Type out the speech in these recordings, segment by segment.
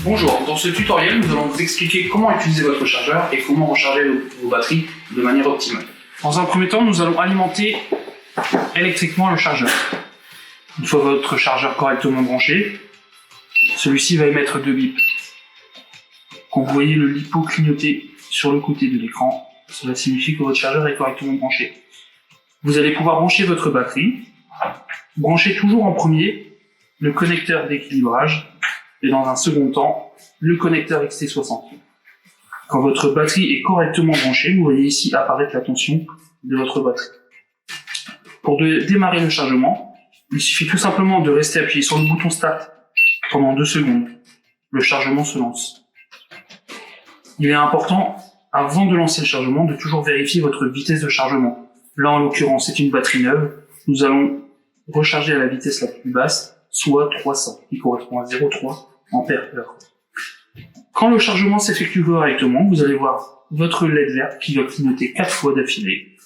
Bonjour, dans ce tutoriel, nous allons vous expliquer comment utiliser votre chargeur et comment recharger vos batteries de manière optimale. Dans un premier temps, nous allons alimenter électriquement le chargeur. Une fois votre chargeur correctement branché, celui-ci va émettre deux bips. Quand vous voyez le LiPo clignoter sur le côté de l'écran, cela signifie que votre chargeur est correctement branché. Vous allez pouvoir brancher votre batterie. Branchez toujours en premier le connecteur d'équilibrage et dans un second temps, le connecteur XT60. Quand votre batterie est correctement branchée, vous voyez ici apparaître la tension de votre batterie. Pour démarrer le chargement, il suffit tout simplement de rester appuyé sur le bouton Start pendant 2 secondes. Le chargement se lance. Il est important, avant de lancer le chargement, de toujours vérifier votre vitesse de chargement. Là, en l'occurrence, c'est une batterie neuve. Nous allons recharger à la vitesse la plus basse, soit 300, qui correspond à 0,3 ampères/heure. Quand le chargement s'effectue correctement, vous allez voir votre LED vert qui va clignoter 4 fois d'affilée.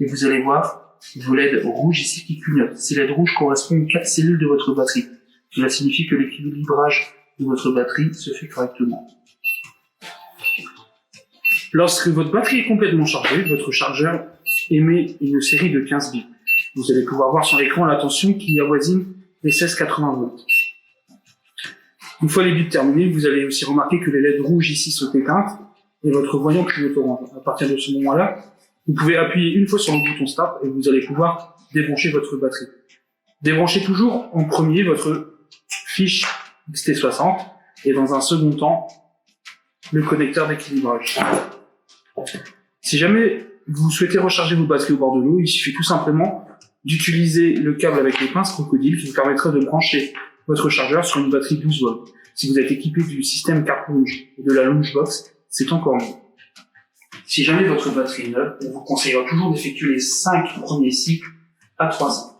Et vous allez voir vos LED rouges ici qui clignotent. Ces LED rouges correspondent aux 4 cellules de votre batterie. Cela signifie que l'équilibrage de votre batterie se fait correctement. Lorsque votre batterie est complètement chargée, votre chargeur émet une série de 15 bips. Vous allez pouvoir voir sur l'écran la tension qui avoisine les 16,80 volts. Une fois les bips terminés, vous allez aussi remarquer que les LED rouges ici sont éteintes et votre voyant clignote orange. À partir de ce moment-là, vous pouvez appuyer une fois sur le bouton Start et vous allez pouvoir débrancher votre batterie. Débranchez toujours en premier votre fiche XT60 et dans un second temps, le connecteur d'équilibrage. Si jamais vous souhaitez recharger vos batteries au bord de l'eau, il suffit tout simplement d'utiliser le câble avec les pinces crocodile qui vous permettra de brancher votre chargeur sur une batterie 12 volts. Si vous êtes équipé du système CarPlunge et de la Launchbox, c'est encore mieux. Si jamais votre batterie est neuve, on vous conseillera toujours d'effectuer les 5 premiers cycles à 300.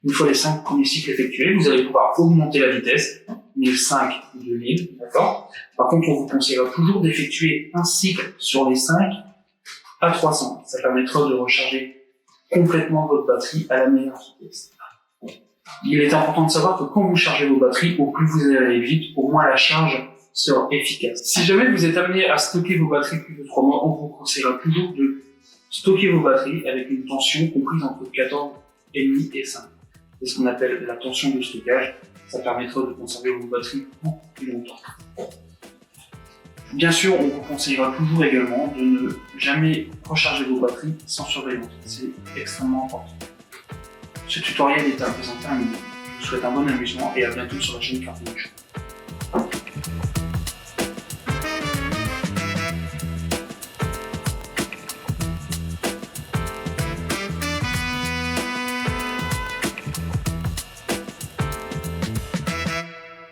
Une fois les 5 premiers cycles effectués, vous allez pouvoir augmenter la vitesse, 1005 ou 2000, d'accord? Par contre, on vous conseillera toujours d'effectuer un cycle sur les 5 à 300. Ça permettra de recharger complètement votre batterie à la meilleure vitesse. Il est important de savoir que quand vous chargez vos batteries, au plus vous allez aller vite, au moins la charge sera efficace. Si jamais vous êtes amené à stocker vos batteries plus de 3 mois, on vous conseillera toujours de stocker vos batteries avec une tension comprise entre 14,5 et 5. C'est ce qu'on appelle la tension de stockage. Ça permettra de conserver vos batteries beaucoup plus longtemps. Bien sûr, on vous conseillera toujours également de ne jamais recharger vos batteries sans surveillance. C'est extrêmement important. Ce tutoriel est à présenter à nous. Je vous souhaite un bon amusement et à bientôt sur la chaîne CarPlunge.